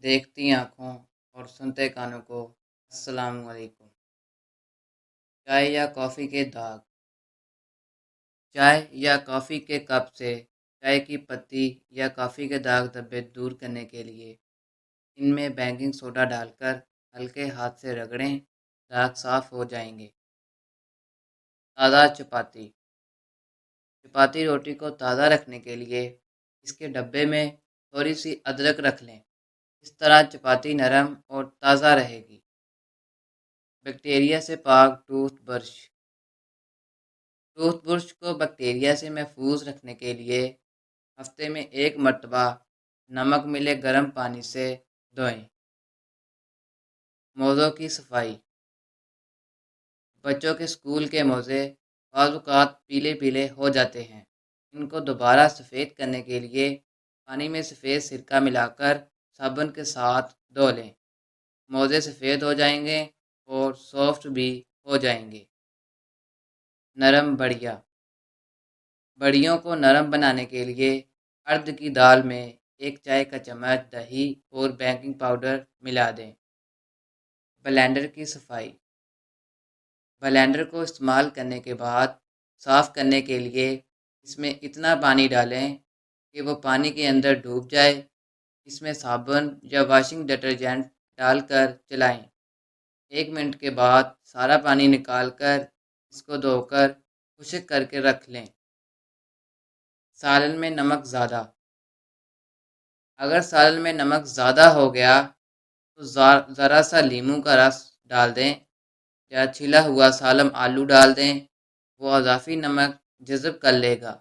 देखती आँखों और सुनते कानों को अस्सलामु अलैकुम। चाय या कॉफ़ी के दाग। चाय या कॉफ़ी के कप से चाय की पत्ती या कॉफ़ी के दाग धब्बे दूर करने के लिए इनमें बेकिंग सोडा डालकर हल्के हाथ से रगड़ें, दाग साफ हो जाएंगे। ताज़ा चपाती। चपाती रोटी को ताज़ा रखने के लिए इसके डब्बे में थोड़ी सी अदरक रख लें। इस तरह चपाती नरम और ताज़ा रहेगी। बैक्टीरिया से पाक टूथब्रश। टूथब्रश को बैक्टीरिया से महफूज रखने के लिए हफ्ते में एक मरतबा नमक मिले गर्म पानी से धोएं। मोज़ों की सफाई। बच्चों के स्कूल के मोज़े बाज़ औक़ात पीले पीले हो जाते हैं। इनको दोबारा सफ़ेद करने के लिए पानी में सफ़ेद सिरका मिलाकर साबुन के साथ धो लें। मोज़े सफ़ेद हो जाएंगे और सॉफ्ट भी हो जाएंगे। नरम बढ़िया। बड़ियों को नरम बनाने के लिए अर्द की दाल में एक चाय का चम्मच दही और बेकिंग पाउडर मिला दें। ब्लेंडर की सफाई। ब्लेंडर को इस्तेमाल करने के बाद साफ़ करने के लिए इसमें इतना पानी डालें कि वो पानी के अंदर डूब जाए। इसमें साबुन या वॉशिंग डिटर्जेंट डालकर चलाएं। 1 मिनट के बाद सारा पानी निकालकर इसको धोकर खुश्क करके रख लें। सालन में नमक ज़्यादा। अगर सालन में नमक ज़्यादा हो गया तो ज़रा सा नींबू का रस डाल दें या छिला हुआ सालम आलू डाल दें। वो अज़ाफ़ी नमक जज़ब कर लेगा।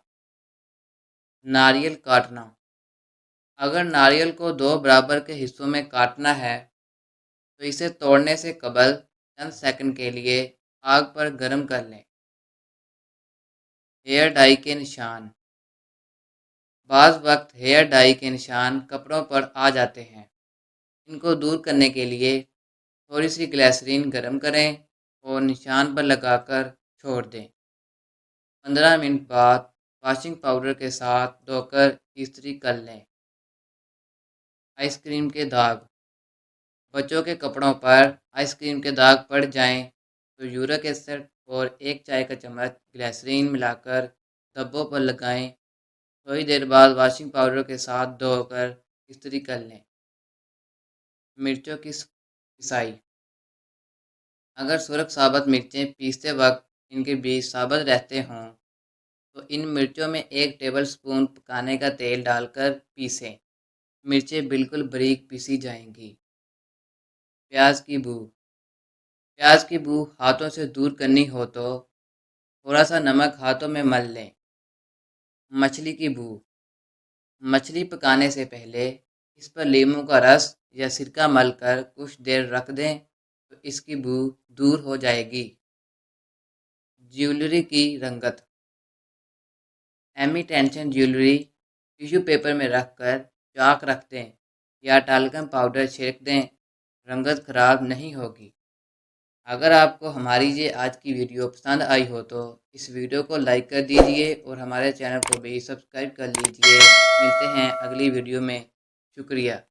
नारियल काटना। अगर नारियल को 2 बराबर के हिस्सों में काटना है तो इसे तोड़ने से कबल चंद सेकंड के लिए आग पर गर्म कर लें। हेयर डाई के निशान। बाज़ वक्त हेयर डाई के निशान कपड़ों पर आ जाते हैं। इनको दूर करने के लिए थोड़ी सी ग्लिसरीन गर्म करें और निशान पर लगाकर छोड़ दें। 15 मिनट बाद वॉशिंग पाउडर के साथ धोकर इस्त्री कर लें। आइसक्रीम के दाग। बच्चों के कपड़ों पर आइसक्रीम के दाग पड़ जाएं तो यूरिक एसिड और एक चाय का चम्मच ग्लिसरीन मिलाकर धब्बों पर लगाएं। थोड़ी देर बाद वॉशिंग पाउडर के साथ धोकर इस्त्री कर लें। मिर्चों की पिसाई। अगर सुरख साबुत मिर्चें पीसते वक्त इनके बीज साबुत रहते हों तो इन मिर्चों में 1 टेबल स्पून पकाने का तेल डालकर पीसें। मिर्चें बिल्कुल बारीक पीसी जाएंगी। प्याज की बू। प्याज की बू हाथों से दूर करनी हो तो थोड़ा सा नमक हाथों में मल लें। मछली की बू। मछली पकाने से पहले इस पर नींबू का रस या सिरका मलकर कुछ देर रख दें तो इसकी बू दूर हो जाएगी। ज्वेलरी की रंगत। इमिटेशन ज्वेलरी टिश्यू पेपर में रखकर चाक रख दें या टाल्कम पाउडर छिड़क दें। रंगत खराब नहीं होगी। अगर आपको हमारी ये आज की वीडियो पसंद आई हो तो इस वीडियो को लाइक कर दीजिए और हमारे चैनल को भी सब्सक्राइब कर लीजिए। मिलते हैं अगली वीडियो में। शुक्रिया।